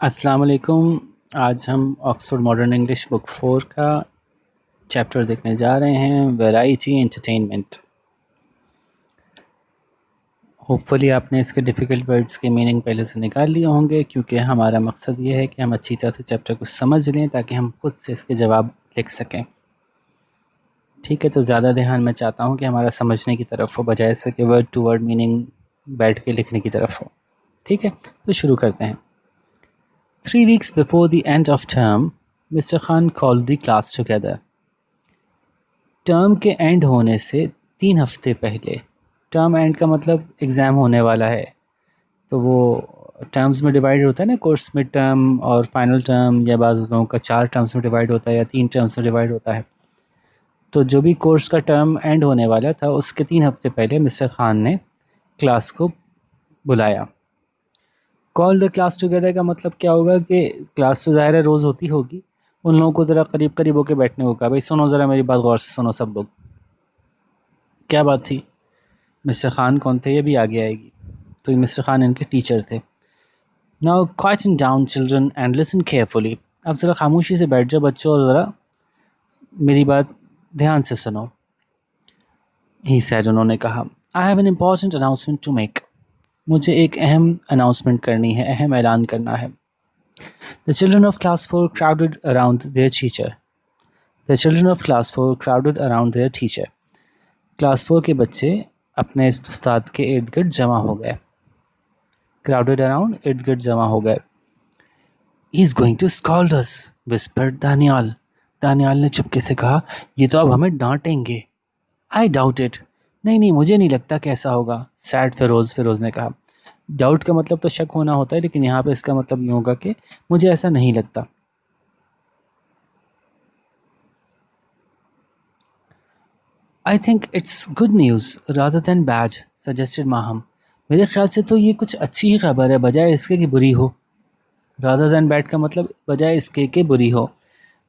अस्सलाम वालेकुम। आज हम ऑक्सफोर्ड मॉडर्न इंग्लिश बुक 4 का चैप्टर देखने जा रहे हैं, वैरायटी एंटरटेनमेंट। होपफुली आपने इसके डिफ़िकल्ट वर्ड्स के मीनिंग पहले से निकाल लिए होंगे, क्योंकि हमारा मकसद ये है कि हम अच्छी तरह से चैप्टर को समझ लें ताकि हम खुद से इसके जवाब लिख सकें। ठीक है, तो ज़्यादा ध्यान मैं चाहता हूँ कि हमारा समझने की तरफ हो, बजाय इसके कि वर्ड टू वर्ड मीनिंग बैठ के लिखने की तरफ हो। ठीक है, तो शुरू करते हैं। 3 weeks before the end of term, Mr. Khan called the class together. Term के एंड होने से 3 हफ्ते पहले, टर्म एंड का मतलब एग्ज़ाम होने वाला है, तो वो टर्म्स में डिवाइड होता है ना, कोर्स मिड टर्म और फाइनल टर्म, या बाज़ लोगों का 4 टर्म्स में डिवाइड होता है या 3 टर्म्स में डिवाइड होता है। तो जो भी कोर्स का टर्म एंड होने वाला था, उसके 3 हफ्ते पहले मिस्टर खान ने क्लास को बुलाया। कॉल द क्लास टुगेदर का मतलब क्या होगा कि क्लास तो ज़ाहिर है रोज़ होती होगी, उन लोगों को ज़रा करीब करीब होकर बैठने को कहा, भाई सुनो ज़रा मेरी बात गौर से सुनो सब लोग। क्या बात थी? मिस्टर खान कौन थे ये भी आगे आएगी। तो ये मिस्टर खान इनके टीचर थे। Now quieten down children and listen carefully. अब ज़रा खामोशी से बैठ जाओ बच्चों और ज़रा मेरी बात ध्यान से सुनो। ही सैड, उन्होंने कहा, I have an important announcement to make. मुझे एक अहम अनाउंसमेंट करनी है, अहम ऐलान करना है। The children of class 4 crowded around their teacher. The children of class 4 crowded around their teacher. Class 4 के बच्चे अपने उस्ताद के इर्द गिर्द जमा हो गए। क्राउडेड अराउंड, इर्द गिर्द जमा हो गए। He is going to scold us, whispered Daniyal. Daniyal ने चुपके से कहा, ये तो अब हमें डांटेंगे। I doubt it. नहीं नहीं, मुझे नहीं लगता कैसा होगा। सैड फिरोज़, फिरोज़ ने कहा। डाउट का मतलब तो शक होना होता है, लेकिन यहाँ पे इसका मतलब यूँ होगा कि मुझे ऐसा नहीं लगता। I think it's good news rather than bad, suggested Maham. मेरे ख्याल से तो ये कुछ अच्छी ही खबर है, बजाय इसके कि बुरी हो। रादर दैन बैड का मतलब बजाय इसके कि बुरी हो,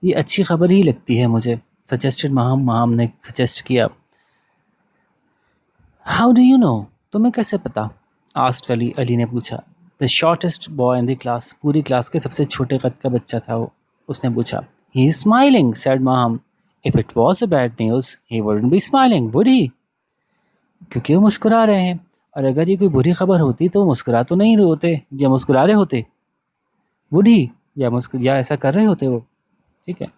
ये अच्छी खबर ही लगती है मुझे। सजेस्टेड माहम, माहम ने सजेस्ट किया। हाउ डू यू नो, तुम्हें कैसे पता? आस्क्ड अली, अली ने पूछा। The shortest boy in the class, पूरी क्लास के सबसे छोटे कद का बच्चा था वो। उसने पूछा। He is smiling, said Maham. If it was a bad news he wouldn't be smiling, would he? क्योंकि वो मुस्कुरा रहे हैं, और अगर ये कोई बुरी खबर होती तो वो मुस्कुरा तो नहीं रहे होते, या मुस्कुरा रहे होते। वुड ही, या ऐसा कर रहे होते वो। ठीक है।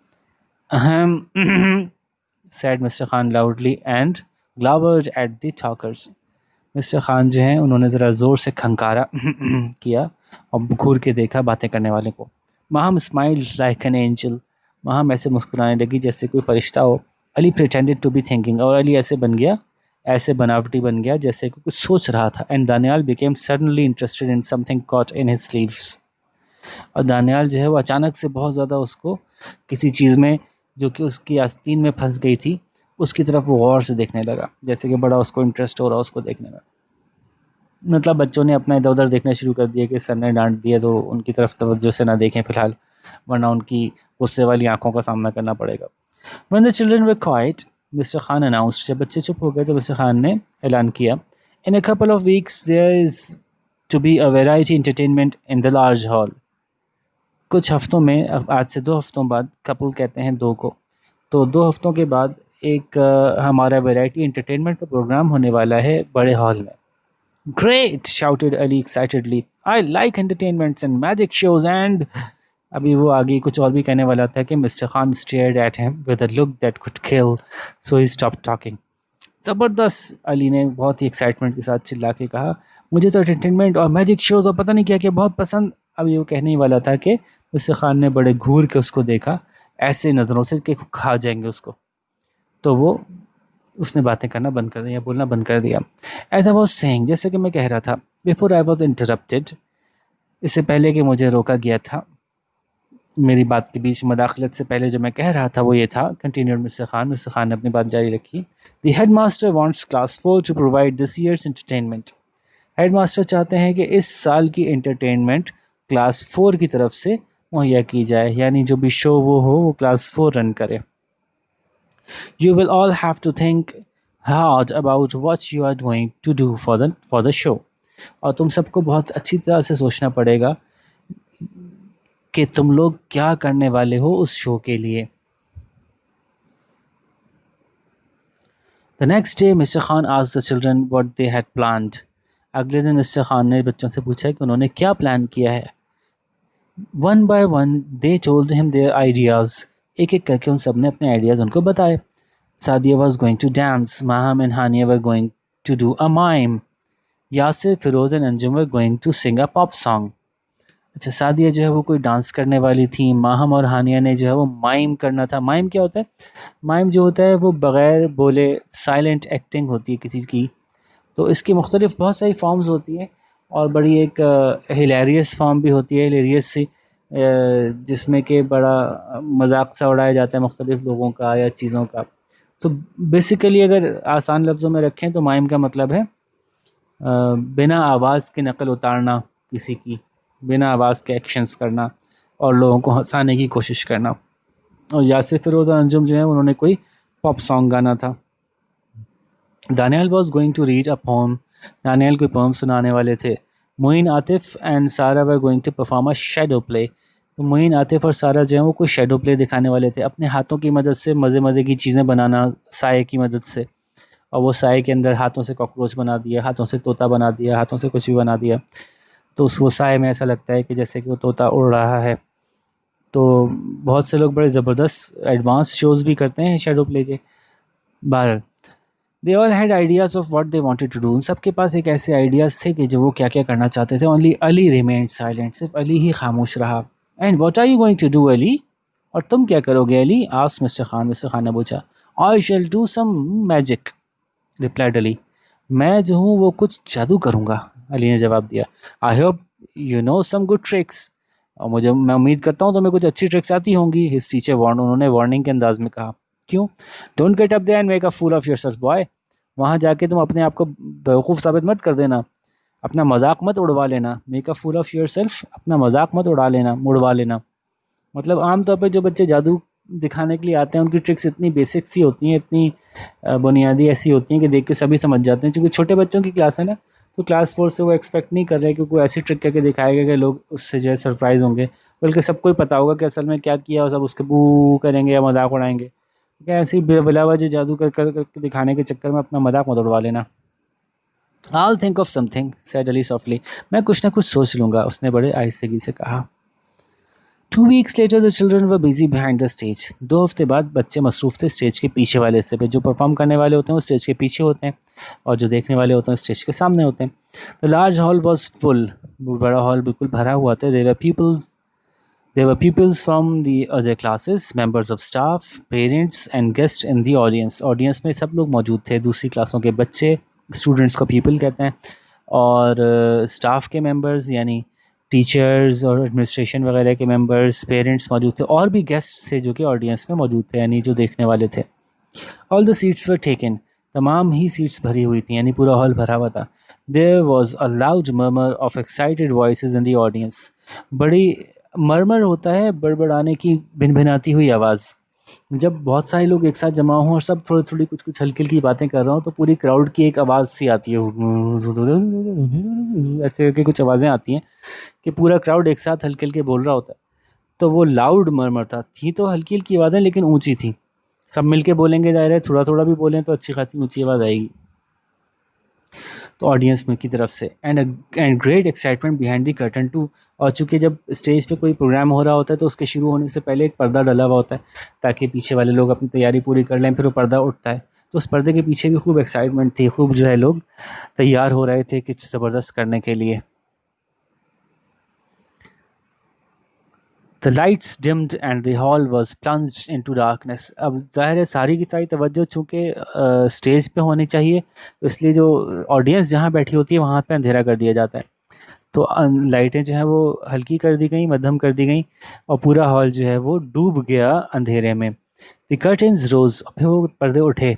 Ahem said mister Khan loudly and glowered at the talkers. Mister Khan जो हैं उन्होंने ज़रा ज़ोर से खंकारा किया और घूर के देखा बातें करने वाले को। Maham smiled like an angel. Maham ऐसे मुस्कुराने लगी जैसे कोई फरिश्ता हो। Ali pretended to be thinking, और अली ऐसे बन गया, ऐसे बनावटी बन गया जैसे कि कुछ सोच रहा था। And Daniyal became suddenly interested in something caught in his sleeves. और दानियाल जो है वो अचानक से बहुत ज़्यादा उसको किसी चीज़ में जो कि उसकी आस्तीन में फंस गई थी, उसकी तरफ वो गौर से देखने लगा, जैसे कि बड़ा उसको इंटरेस्ट हो रहा उसको देखने में। मतलब बच्चों ने अपना इधर उधर देखना शुरू कर दिया कि सर ने डांट दिया, तो उनकी तरफ तवज्जो से ना देखें फ़िलहाल, वरना उनकी गुस्से वाली आंखों का सामना करना पड़ेगा। When the children were quiet, mister Khan announced, जब बच्चे चुप हो गए तो मिस्टर खान ने ऐलान किया, In a couple of weeks there is to be a variety entertainment in the large hall. कुछ हफ्तों में, आज से 2 हफ्तों बाद, कपल कहते हैं 2 को, तो 2 हफ्तों के बाद एक हमारा वैरायटी एंटरटेनमेंट का प्रोग्राम होने वाला है बड़े हॉल में। Great, shouted Ali excitedly, I like entertainments and magic shows and. अभी वो आगे कुछ और भी कहने वाला था कि mister Khan stared at him with a look that could kill, so he stopped talking. ज़बरदस्त, अली ने बहुत ही एक्साइटमेंट के साथ चिल्ला के कहा, मुझे तो एंटरटेनमेंट और मैजिक शोज़ और पता नहीं क्या क्या बहुत पसंद। अब ये वो कहने ही वाला था कि मिस्टर खान ने बड़े घूर के उसको देखा, ऐसे नज़रों से कि खा जाएंगे उसको। तो वो उसने बातें करना बंद कर दिया, बोलना बंद कर दिया। एज आई वॉज सेइंग, जैसे कि मैं कह रहा था, बिफोर आई वॉज इंटरप्टेड, इससे पहले कि मुझे रोका गया था, मेरी बात के बीच मदाखलत से पहले जो मैं कह रहा था वो ये था, continued mister Khan. Mister Khan ने अपनी बात जारी रखी। The head master wants class 4 to provide this year's entertainment. Head master चाहते हैं कि इस साल की एंटरटेनमेंट क्लास 4 की तरफ से मुहैया की जाए, यानी जो भी शो वो क्लास 4 रन करे। You will all have to think hard about what you are going to do for the show. और तुम सबको बहुत अच्छी तरह से सोचना पड़ेगा कि तुम लोग क्या करने वाले हो उस शो के लिए। The next day, Mr. Khan asked the children what they had planned. अगले दिन मिस्टर खान ने बच्चों से पूछा कि उन्होंने क्या प्लान किया है। One by one, they told him their ideas. एक एक करके उन सब ने अपने आइडियाज़ उनको बताए। Sadia was going to dance. Maham and Hania were going to do a mime. Yasir, Firoz and Anjum were going to sing a pop song. अच्छा, सादिया जो है वो कोई डांस करने वाली थी। माहम और हानिया ने जो है वो माइम करना था। माइम क्या होता है? माइम जो होता है वो बग़ैर बोले साइलेंट एक्टिंग होती है किसी की। तो इसकी मुख्तलिफ बहुत सारी फॉर्म्स होती हैं और बड़ी एक हिलेरियस फॉर्म भी होती है, हिलेरियस सी, जिसमें कि बड़ा मजाक सा उड़ाया जाता है मुख्तलिफ लोगों का या चीज़ों का। तो बेसिकली अगर आसान लफ्ज़ों में रखें तो माइम का मतलब है बिना आवाज़ की नकल उतारना किसी की, बिना आवाज़ के एक्शंस करना और लोगों को हंसाने की कोशिश करना। और यासिर, फिरोज़ और अंजुम जो है उन्होंने कोई पॉप सॉन्ग गाना था। Danial was going to read a poem. Danial कोई पोम सुनाने वाले थे। Moin, Atif and Sara were going to perform a shadow play. तो मोइन, आतिफ और सारा जो है वो कोई शेडो प्ले दिखाने वाले थे, अपने हाथों की मदद से मज़े मज़े की चीज़ें बनाना साए की मदद से। और वो साए के अंदर हाथों से कॉकरोच बना दिया, हाथों से तोता बना दिया, हाथों से कुछ भी बना दिया। तो उस वो साए में ऐसा लगता है कि जैसे कि वो तोता उड़ रहा है। तो बहुत से लोग बड़े ज़बरदस्त एडवांस शोज़ भी करते हैं शेडो प्ले के। बहरहाल, they all had ideas of what they wanted to do. उन सब के पास एक ऐसे आइडियाज़ थे कि जो वो क्या क्या करना चाहते थे। Only Ali remained silent. सिर्फ अली ही खामोश रहा। And what are you going to do Ali? और तुम क्या करोगे Ali? Asked mister Khan. Mister Khan ने पूछा। I shall do some magic, replied Ali. मैं जो हूँ वो कुछ जादू करूँगा, अली ने जवाब दिया। I hope you know some good tricks. और मैं उम्मीद करता हूँ तुम्हें कुछ अच्छी ट्रिक्स आती होंगी। His teacher warn. उन्होंने वार्निंग के अंदाज में कहा। क्यों? Don't get up there and make a fool of yourself boy. वहाँ जाके तुम अपने आप को बेवकूफ़ साबित मत कर देना, अपना मजाक मत उड़वा लेना। Make a fool of yourself, अपना मजाक मत उड़वा लेना। मतलब आम तौर पे जो बच्चे जादू दिखाने के लिए आते हैं उनकी ट्रिक्स इतनी बेसिक सी होती हैं, इतनी बुनियादी ऐसी होती हैं कि देख के सभी समझ जाते हैं। क्योंकि छोटे बच्चों की क्लास है ना, तो क्लास 4 से वो एक्सपेक्ट नहीं कर रहे कि कोई ऐसी ट्रिक करके दिखाएगा कि लोग उससे जो है सरप्राइज़ होंगे, बल्कि सबको ही पता होगा कि असल में क्या किया और सब उसके बू करेंगे या मजाक उड़ाएंगे। क्या ऐसी बिलावजह जादू करके दिखाने के चक्कर में अपना मजाक मत उड़वा लेना। I'll think of something, said Ali softly. मैं कुछ ना कुछ सोच लूँगा, उसने बड़े आहिस्तगी से कहा। 2 weeks later the children were busy behind the stage. 2 हफ्ते बाद बच्चे मसरूफ़ थे स्टेज के पीछे वाले हिस्से पे। जो परफॉर्म करने वाले होते हैं वो स्टेज के पीछे होते हैं और जो देखने वाले होते हैं स्टेज के सामने होते हैं। The large hall was full. वो बड़ा हॉल बिल्कुल भरा हुआ था। There were pupils from the other classes, members of staff, parents and guests in the audience. Audience में सब लोग मौजूद थे, दूसरी क्लासों के बच्चे, स्टूडेंट्स को पीपल कहते हैं, और स्टाफ के मेंबर्स यानी टीचर्स और एडमिनिस्ट्रेशन वगैरह के मेंबर्स, पेरेंट्स मौजूद थे, और भी गेस्ट थे जो कि ऑडियंस में मौजूद थे यानी जो देखने वाले थे। All the seats were taken. तमाम ही सीट्स भरी हुई थी यानी पूरा हॉल भरा हुआ था। There was a loud murmur of excited voices in the audience. बड़ी मर्मर होता है बड़बड़ाने की, भिनभिनाती हुई आवाज़। जब बहुत सारे लोग एक साथ जमा हों और सब थोड़ी थोड़ी कुछ कुछ हल्की हल्की बातें कर रहा हूँ तो पूरी क्राउड की एक आवाज़ सी आती है, ऐसे करके कुछ आवाज़ें आती हैं कि पूरा क्राउड एक साथ हल्के हल्के बोल रहा होता है। तो वो लाउड मर्मर था। थी तो हल्की हल्की आवाज़ें लेकिन ऊंची थी। सब मिलके बोलेंगे, ज़ाहिर है थोड़ा थोड़ा भी बोलें तो अच्छी खासी ऊंची आवाज़ आएगी तो ऑडियंस में की तरफ से। And great excitement behind the curtain too. और चूँकि जब स्टेज पे कोई प्रोग्राम हो रहा होता है तो उसके शुरू होने से पहले एक पर्दा डला हुआ होता है ताकि पीछे वाले लोग अपनी तैयारी पूरी कर लें, फिर वो पर्दा उठता है। तो उस पर्दे के पीछे भी खूब एक्साइटमेंट थी, खूब जो है लोग तैयार हो रहे थे कुछ ज़बरदस्त करने के लिए। The lights dimmed and the hall was plunged into darkness. अब ज़ाहिर है सारी की सारी तवज्जो चूँकि स्टेज पे होनी चाहिए, तो इसलिए जो ऑडियंस जहाँ बैठी होती है वहाँ पे अंधेरा कर दिया जाता है। तो लाइटें जो हैं वो हल्की कर दी गई, मध्यम कर दी गई और पूरा हॉल जो है वो डूब गया अंधेरे में। द कर्टन्स रोज, फिर वो पर्दे उठे।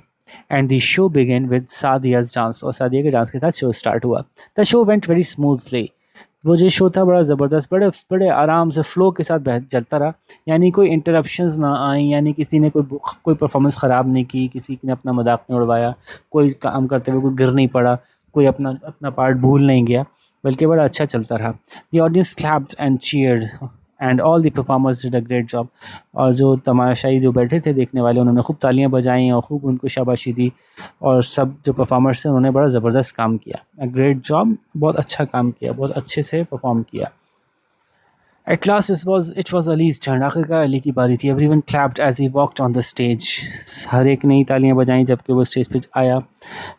And the show began with Sadia's dance, और सादिया के डांस के साथ शो स्टार्ट हुआ। The show went very smoothly. वो जो शो था बड़ा ज़बरदस्त, बड़े बड़े आराम से फ्लो के साथ चलता रहा। यानी कोई इंटरप्शंस ना आई, यानी किसी ने कोई परफॉर्मेंस ख़राब नहीं की, किसी ने अपना मजाक नहीं उड़वाया, कोई काम करते हुए कोई गिर नहीं पड़ा, कोई अपना अपना पार्ट भूल नहीं गया, बल्कि बड़ा अच्छा चलता रहा। The audience clapped and cheered and all the performers did a great job. और जो तमाशाई जो बैठे थे देखने वाले, उन्होंने खूब तालियां बजाई और खूब उनको शाबाशी दी, और सब जो परफॉर्मर्स थे उन्होंने बड़ा ज़बरदस्त काम किया। अ ग्रेट जॉब, बहुत अच्छा काम किया, बहुत अच्छे से परफॉर्म किया। At last it was Ali's turn। आखिरकार अली की बारी थी। Everyone clapped as he walked on the stage। हर एक ने तालियां बजाईं जबकि वो स्टेज पे आया।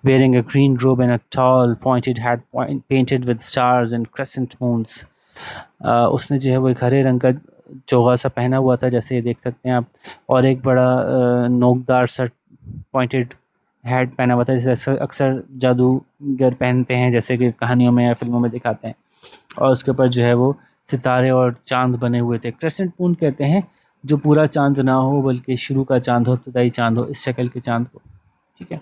Wearing a green robe and a tall pointed hat painted with stars and crescent moons। उसने जो है वो एक हरे रंग का चोगा सा पहना हुआ था, जैसे ये देख सकते हैं आप, और एक बड़ा नोकदार सा पॉइंटेड हैट पहना हुआ था, जैसे अक्सर अक्सर जादूगर पहनते हैं, जैसे कि कहानियों में या फिल्मों में दिखाते हैं। और उसके ऊपर जो है वो सितारे और चांद बने हुए थे। क्रेसेंट मून कहते हैं जो पूरा चांद ना हो बल्कि शुरू का चांद हो, इब्तदाई चांद हो, इस शक्ल के चांद को। ठीक है।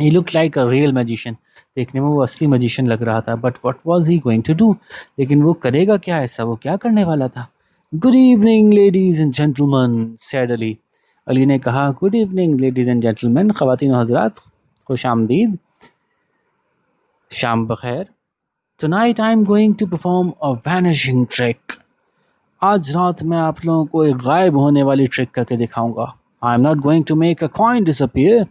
He look like a real magician. देखने में वो असली मैजिशियन लग रहा था। But what was he going to do? लेकिन वो करेगा क्या ऐसा? वो क्या करने वाला था? Good evening ladies and gentleman, said Ali. Ali ने कहा, good evening ladies and gentleman, ख़वातीन और हज़रात, खुश आमदीद, शाम बखैर। Tonight I'm going to perform a vanishing trick। आज रात मैं आप लोगों को एक गायब होने वाली ट्रिक करके दिखाऊंगा। I'm not going to make a coin disappear।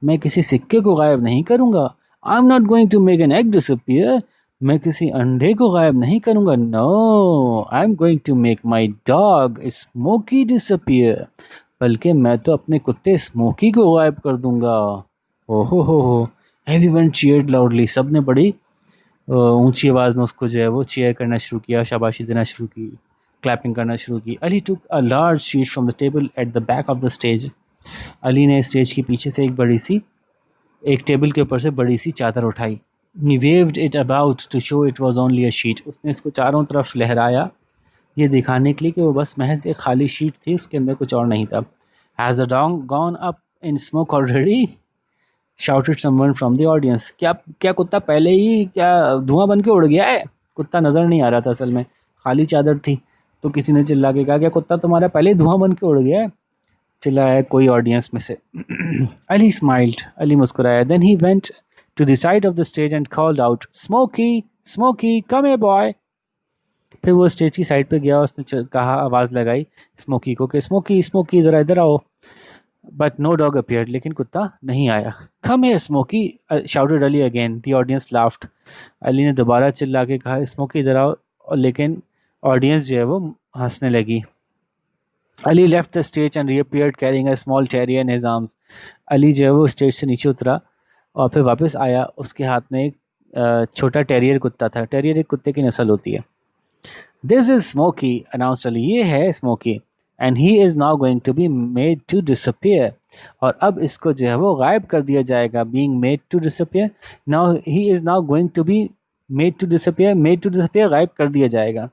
मैं किसी सिक्के को गायब नहीं करूंगा। I'm not going to make an egg disappear। मैं किसी अंडे को गायब नहीं करूंगा। No, I'm going to make my dog Smokey disappear। बल्कि मैं तो अपने कुत्ते स्मोकी को गायब कर दूंगा। ओहो हो। Everyone cheered loudly। सब ने बड़ी ऊंची आवाज़ में उसको जो है वो चीयर करना शुरू किया, शाबाशी देना शुरू की, क्लैपिंग करना शुरू की। Ali took a large sheet from the table at the back of the stage. Ali ने स्टेज के पीछे से एक टेबल के ऊपर से बड़ी सी चादर उठाई। He waved it about to show it was only a sheet। उसने इसको चारों तरफ लहराया, ये दिखाने के लिए कि वो बस महज एक खाली शीट थी, उसके अंदर कुछ और नहीं था। Has the dog gone up in smoke already? Shouted someone from the audience। क्या कुत्ता पहले ही क्या धुआं बन के उड़ गया है? कुत्ता नज़र नहीं आ रहा था, असल में खाली चादर थी। तो किसी ने चिल्ला के कहा, क्या कुत्ता तुम्हारा पहले ही धुआं बन के उड़ गया है? चिल्लाया कोई ऑडियंस में से। अली स्माइल्ड। अली मुस्कुराया। Then he went to the side of the stage and called out, Smoky Smoky come here boy. फिर वो स्टेज की साइड पे गया, उसने कहा, आवाज़ लगाई स्मोकी को कि स्मोकी स्मोकी ज़रा इधर आओ। But no dog appeared. लेकिन कुत्ता नहीं आया। Come here Smoky shouted Ali again. The audience laughed. Ali ने दोबारा चिल्ला के कहा, स्मोकी इधर आओ, लेकिन ऑडियंस जो है वो हंसने लगी। Ali left the stage and reappeared carrying a small terrier in his arms. Ali जो है वो स्टेज से नीचे उतरा और फिर वापस आया, उसके हाथ में एक छोटा टेरियर कुत्ता था। टेरियर एक कुत्ते की नस्ल होती है। This is Smoky, announced Ali. ये है Smoky, and he is now going to be made to disappear. और अब इसको जो है वो गायब कर दिया जाएगा। Being made to disappear, now he is now going to be made to disappear. Made to disappear, गायब कर दिया जाएगा।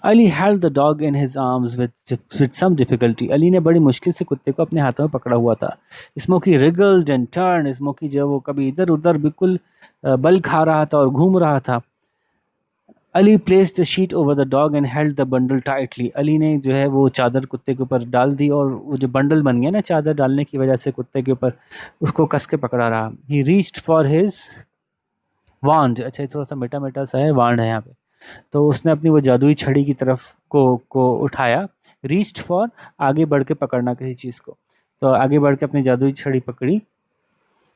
Ali held the dog in his arms with some difficulty. Ali ने बड़ी मुश्किल से कुत्ते को अपने हाथों में पकड़ा हुआ था। Smoky रिगल्ड and turn. स्मोकी जो है वो कभी इधर उधर बिल्कुल बल खा रहा था और घूम रहा था। Ali placed the sheet over the dog and held the bundle tightly. Ali ने जो है वो चादर कुत्ते के ऊपर डाल दी और वो जो बंडल बन गया ना चादर डालने की वजह से कुत्ते के ऊपर, उसको कस के पकड़ा रहा। He reached for his wand. अच्छा, ये थोड़ा सा मेटा मेटा सा है, वांड है यहाँ पे। तो उसने अपनी वो जादुई छड़ी की तरफ को उठाया। रीच्ड फॉर, आगे बढ़ के पकड़ना किसी चीज़ को। तो आगे बढ़ के अपनी जादुई छड़ी पकड़ी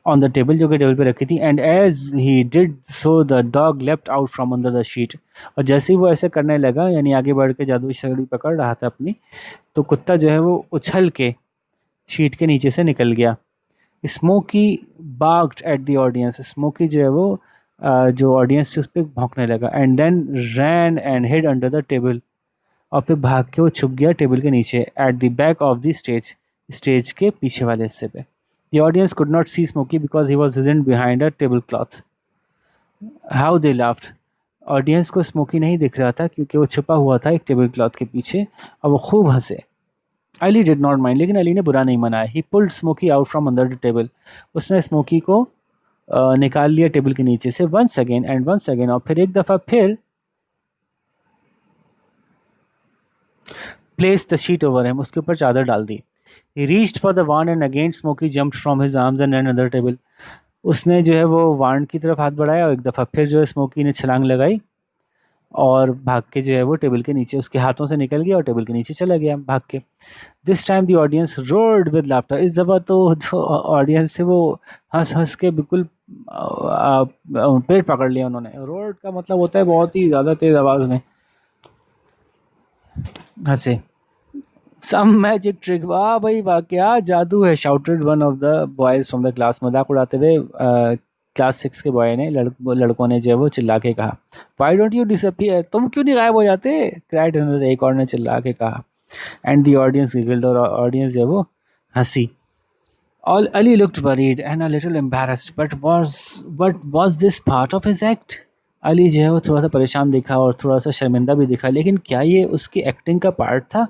ऑन द टेबल, जो कि टेबल पे रखी थी। And as he did so the dog left out from under the sheet. और जैसे ही वो ऐसे करने लगा, यानी आगे बढ़ के जादुई छड़ी पकड़ रहा था अपनी, तो कुत्ता जो है वो उछल के शीट के नीचे से निकल गया। Smoky barked at the audience. Smoky जो है वो जो ऑडियंस थी उस पर भौंकने लगा। And then ran and hid under the table. और फिर भाग के वो छुप गया टेबल के नीचे, eight the back of the stage, stage के पीछे वाले हिस्से पे। The audience could not see Smokey because he was hidden behind a tablecloth। How they laughed। Audience को स्मोकी नहीं दिख रहा था क्योंकि वो छुपा हुआ था एक टेबल क्लॉथ के पीछे, और वो खूब हंसे। Ali did not mind. लेकिन अली ने बुरा नहीं मनाया। He pulled Smoky out from under the table. उसने स्मोकी को निकाल लिया टेबल के नीचे से। Once again and once again, और फिर एक दफ़ा फिर place the sheet over him, उसके ऊपर चादर डाल दी। He reached for the wand and again Smokey jumped from his arms and ran another table। उसने जो है वो वांड की तरफ हाथ बढ़ाया और एक दफ़ा फिर जो है स्मोकी ने छलांग लगाई और भाग के जो है वो टेबल के नीचे उसके हाथों से निकल गया और टेबल के नीचे चला गया भाग के। This time the audience roared with laughter. इस दफ़ा तो जो ऑडियंस थे वो हंस हंस के बिल्कुल पेट पकड़ लिया उन्होंने। रोर्ड का मतलब होता है बहुत ही ज़्यादा तेज़ आवाज़ में हंसे। सम मैजिक ट्रिक, वाह भाई वाह क्या जादू है, shouted one of the boys from the class. मजाक उड़ाते हुए क्लास 6 के बॉय ने लड़कों ने जो है वो चिल्ला के कहा, व्हाई डोंट यू डिसअपियर, तुम क्यों नहीं गायब हो जाते, क्राइड अनदर, एक और ने चिल्ला के कहा। एंड द ऑडियंस गिगल्ड, और ऑडियंस जो है वो हंसी। All Ali looked worried and a little embarrassed, but was this part of his act? Ali जो है वो थोड़ा सा परेशान दिखा और थोड़ा सा शर्मिंदा भी दिखा, लेकिन क्या ये उसकी एक्टिंग का पार्ट था,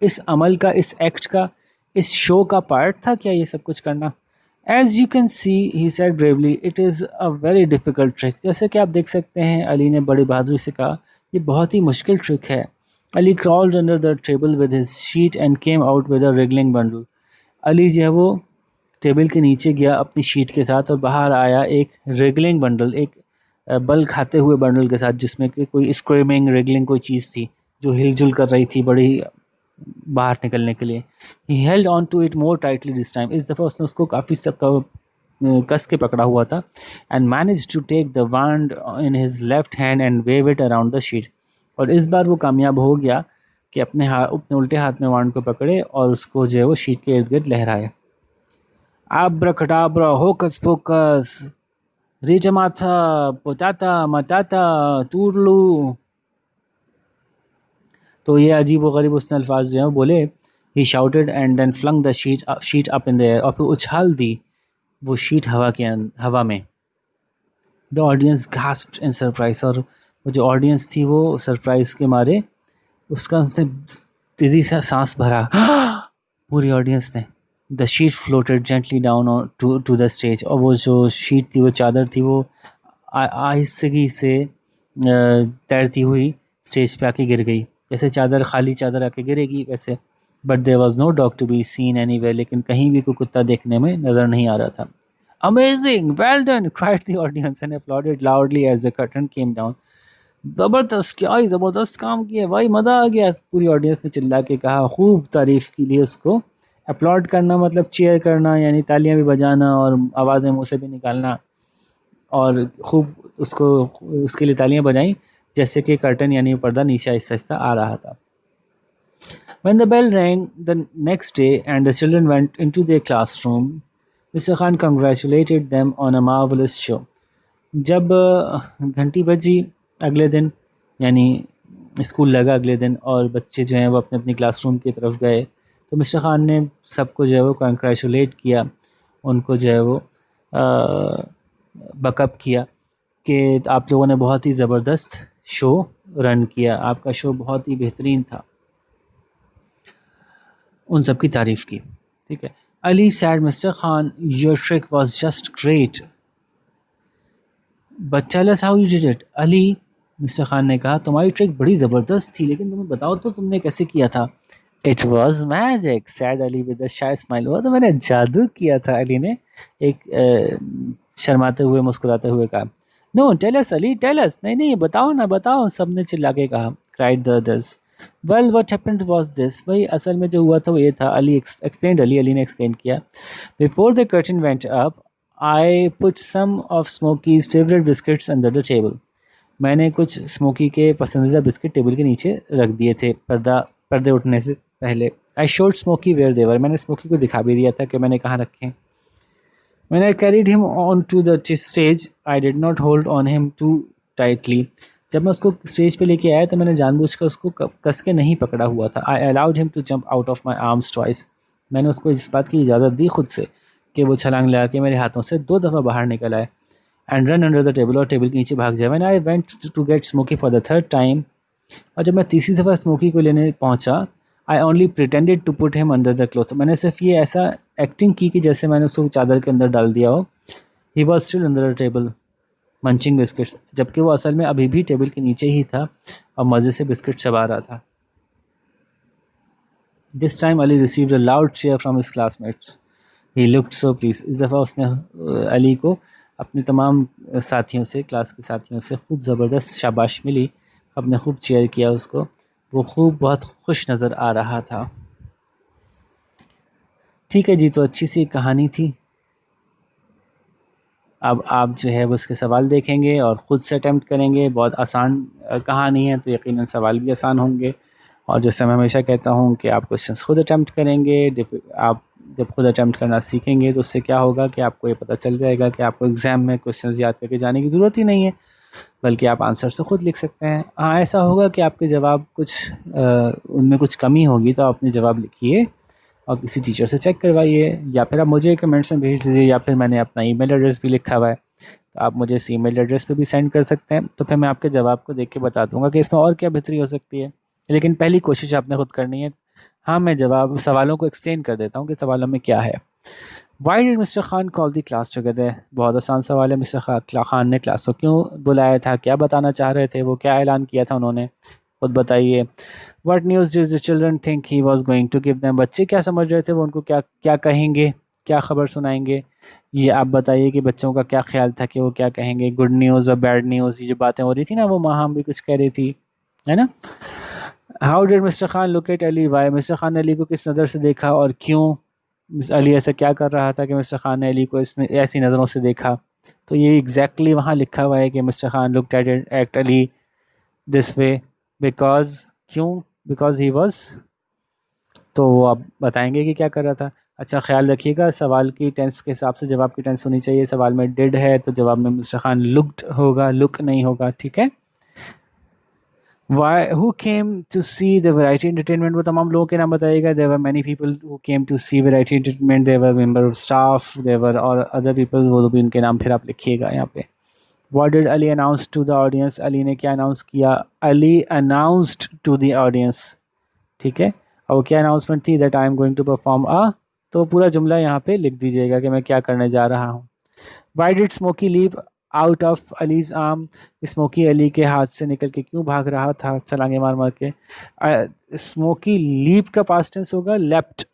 इस अमल का, इस एक्ट का, इस शो का पार्ट था क्या ये सब कुछ करना? As you can see, he said bravely, it is a very difficult trick. जैसे कि आप देख सकते हैं, अली ने बड़ी बहादुरी से कहा, ये बहुत ही मुश्किल ट्रिक है। Ali crawled under the table with his sheet and came out with a wriggling bundle. Ali जो है वो टेबल के नीचे गया अपनी शीट के साथ और बाहर आया एक रिगलिंग बंडल, एक बल खाते हुए बंडल के साथ, जिसमें कि कोई स्क्रीमिंग रिगलिंग कोई चीज़ थी जो हिलजुल कर रही थी बड़ी बाहर निकलने के लिए। He held on to it more tightly this time. इस दफ़ा उसने उसको काफ़ी कस के पकड़ा हुआ था। And manage to take the wand in his left hand and wave it around the sheet. और इस बार वो कामयाब हो गया कि अपने उल्टे हाथ में वांड को पकड़े और उसको जो है वो शीट के इर्द गिर्द लहराए। Abracadabra, hocus pocus, Ritamata, potata, matata, toodaloo। तो ये अजीब व गरीब उसने अल्फाज जो हैं बोले। He shouted and then flung the sheet up in the air, और फिर उछाल दी वो शीट हवा में। The audience gasped in surprise, और वो जो ऑडियंस थी वो सरप्राइज के मारे उसने तेजी से सांस भरा। पूरी ऑडियंस ने। The sheet floated gently down to the stage, और वो जो शीट थी, वो चादर थी, वो आहिस्तगी से तैरती हुई स्टेज पे आके गिर गई। जैसे खाली चादर आके गिरेगी वैसे। But there was no dog to be seen anywhere, लेकिन कहीं भी कोई कुत्ता देखने में नजर नहीं आ रहा था। Amazing, well done, cried the audience and applauded loudly as the curtain came down. ज़बरदस्त, क्या ही ज़बरदस्त काम किया भाई, मज़ा आ गया, पूरी ऑडियंस ने चिल्ला के कहा। खूब तारीफ़ की लिए उसको। अपलॉड करना मतलब चीयर करना, यानी तालियां भी बजाना और आवाज़ें मुंह से भी निकालना, और खूब उसको उसके लिए तालियां बजाई, जैसे कि कर्टन यानी पर्दा नीचे आहिस्ता आहिस्ता आ रहा था। When the bell rang the next day and the children went into their classroom, Mr. Khan congratulated them on a marvelous show. जब घंटी बजी अगले दिन, यानी स्कूल लगा अगले दिन, और बच्चे जो हैं वो अपने अपनी क्लासरूम की तरफ गए, तो मिस्टर ख़ान ने सबको जो है वो कंग्रेचुलेट किया, उनको जो है वो बकअप किया कि आप लोगों ने बहुत ही ज़बरदस्त शो रन किया, आपका शो बहुत ही बेहतरीन था, उन सब की तारीफ़ की। ठीक है। Ali said mister Khan, your trick was just great, but tell us how you did it. Ali, mister Khan ने कहा, तुम्हारी ट्रिक बड़ी ज़बरदस्त थी, लेकिन तुम्हें बताओ तो तुमने कैसे किया था। It was magic, sad Ali with a shy smile. वो तो मैंने जादू किया था, अली ने एक शर्माते हुए मुस्कुराते हुए कहा। No tell us Ali, tell us, नहीं नहीं बताओ ना बताओ, सबने चिल्ला के कहा। Cried the others. Well what happened was this, भाई असल में जो हुआ था वो ये था। अली ने एक्सप्लेन किया। Before the curtain went up, I put some of Smoky's favourite biscuits under the table. मैंने कुछ स्मोकी के पसंदीदा बिस्किट टेबल के नीचे रख दिए थे पर्दे उठने से पहले। आई शोड स्मोकी वेयर देवर, मैंने स्मोकी को दिखा भी दिया था कि मैंने कहाँ रखे। When I carried him on to the stage, I did not hold on him too tightly. जब मैं उसको स्टेज पे लेके आया तो मैंने जानबूझकर उसको कस के नहीं पकड़ा हुआ था। I allowed him to jump out of my arms twice. मैंने उसको इस बात की इजाज़त दी खुद से कि वो छलांग लगा के मेरे हाथों से 2 दफ़ा बाहर निकल आए। And run under the table, और टेबल के नीचे भाग जाए। When I went to get Smokey for the third time, और जब मैं तीसरी दफ़ा स्मोकी को लेने पहुंचा, I only pretended to put him under the cloth, मैंने सिर्फ ये ऐसा एक्टिंग की कि जैसे मैंने उसको चादर के अंदर डाल दिया हो। He was still under the table munching biscuits, जबकि वो असल में अभी भी टेबल के नीचे ही था और मज़े से बिस्किट चबा रहा था। This time Ali received a loud cheer from his classmates. He looked so pleased, इस दफ़ा उसने अली को अपने तमाम साथियों से, क्लास के साथियों से खूब ज़बरदस्त शाबाश मिली, आपने खूब चीयर किया उसको, वो खूब बहुत खुश नज़र आ रहा था। ठीक है जी, तो अच्छी सी कहानी थी। अब आप जो है वो उसके सवाल देखेंगे और ख़ुद से अटेम्प्ट करेंगे। बहुत आसान कहानी है, तो यकीनन सवाल भी आसान होंगे। और जैसे मैं हमेशा कहता हूँ कि आप क्वेश्चंस खुद अटेम्प्ट करेंगे। आप जब खुद अटेम्प्ट करना सीखेंगे तो उससे क्या होगा कि आपको ये पता चल जाएगा कि आपको एग्ज़ाम में क्वेश्चंस याद करके जाने की ज़रूरत ही नहीं है, बल्कि आप आंसर से खुद लिख सकते हैं। हाँ, ऐसा होगा कि आपके जवाब कुछ उनमें कुछ कमी होगी, तो आप अपने जवाब लिखिए और किसी टीचर से चेक करवाइए, या फिर आप मुझे कमेंट्स में भेज दीजिए, या फिर मैंने अपना ईमेल एड्रेस भी लिखा हुआ है, तो आप मुझे इस ईमेल एड्रेस पे भी सेंड कर सकते हैं। तो फिर मैं आपके जवाब को देख के बता दूंगा कि इसमें और क्या बेहतरी हो सकती है। लेकिन पहली कोशिश आपने खुद करनी है। हाँ, मैं जवाब सवालों को एक्सप्लेन कर देता हूँ कि सवालों में क्या है। Why did mister Khan call the class together? बहुत आसान सवाल है। मिस्टर खान ने क्लास को क्यों बुलाया था? क्या बताना चाह रहे थे वो? क्या ऐलान किया था उन्होंने? खुद बताइए। What news did the children think he was going to give them? बच्चे क्या समझ रहे थे वो उनको क्या क्या कहेंगे, क्या खबर सुनाएंगे? ये आप बताइए कि बच्चों का क्या ख्याल था कि वो क्या कहेंगे, गुड न्यूज़ और बैड न्यूज़। ये जो बातें हो रही थी ना, वो माँ भी कुछ कह रही थी, है ना। How did mister Khan look at Ali? Why? Mister Khan ने अली को किस नज़र से देखा और क्यों? अली ऐसा क्या कर रहा था कि मिस्टर खान ने अली को ऐसी नज़रों से देखा? तो ये एग्जैक्टली वहाँ लिखा हुआ है कि mister Khan looked at Ali this way because, क्यों? Because he was. तो वो आप बताएंगे कि क्या कर रहा था। अच्छा, ख्याल रखिएगा सवाल की टेंस के हिसाब से जवाब की टेंस होनी चाहिए। सवाल में डिड है तो जवाब में मिस्टर खान लुक्ड होगा, लुक नहीं होगा, ठीक है। Why? Who came to see the variety entertainment? वो तमाम लोगों के नाम बताइएगा। There were many people who came to see variety entertainment. There were member of staff. There were और other people, वो भी उनके नाम फिर आप लिखिएगा यहाँ पे। What did Ali announce to the audience? Ali ने क्या अनाउंस किया? Ali announced to the audience, ठीक है। और वो क्या अनाउंसमेंट थी? That I am going to perform a, तो पूरा जुमला यहाँ पे लिख दीजिएगा कि मैं क्या करने जा रहा हूँ। Why did Smokey leap out of Ali's arm? Smoky Ali के हाथ से निकल के क्यों भाग रहा था छलांगे मार मार के? स्मोकी लीप का पास्ट टेंस होगा left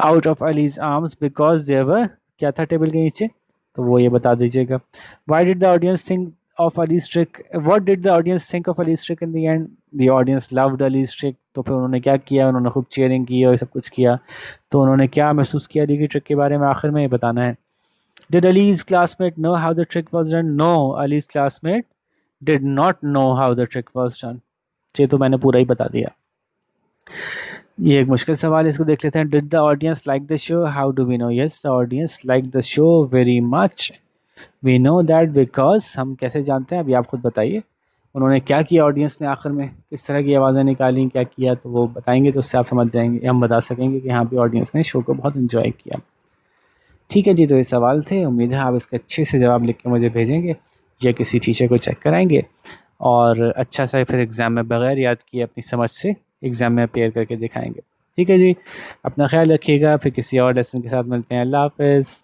out of Ali's arms because there, क्या था टेबल के नीचे, तो वो ये बता दीजिएगा। Why did the audience think of Ali's trick? What did the audience think of Ali's trick in the end? The audience loved Ali's trick. तो फिर उन्होंने क्या किया? उन्होंने खूब चीयरिंग की और सब कुछ किया। तो उन्होंने क्या महसूस किया अली की ट्रिक के बारे में? आखिर में ये बताना है। Did Ali's classmate know how the trick was done? No, Ali's classmate did not know how the trick was done. ये तो मैंने पूरा ही बता दिया। ये एक मुश्किल सवाल है, इसको देख लेते हैं। Did the audience like the show? How do we know? Yes, the audience liked the show very much. We know that because, हम कैसे जानते हैं? अभी आप खुद बताइए। उन्होंने क्या किया ऑडियंस ने आखिर में, किस तरह की आवाज़ें निकाली, क्या किया, तो वो बताएंगे तो उससे आप समझ जाएंगे, हम बता सकेंगे कि हाँ भी ऑडियंस ने शो को बहुत इन्जॉय किया। ठीक है जी, तो ये सवाल थे। उम्मीद है आप इसके अच्छे से जवाब लिख के मुझे भेजेंगे या किसी टीचर को चेक कराएंगे और अच्छा सा फिर एग्ज़ाम में बग़ैर याद किए अपनी समझ से एग्ज़ाम में अपेयर करके दिखाएंगे। ठीक है जी, अपना ख्याल रखिएगा। फिर किसी और लेसन के साथ मिलते हैं। अल्लाह हाफ़िज़।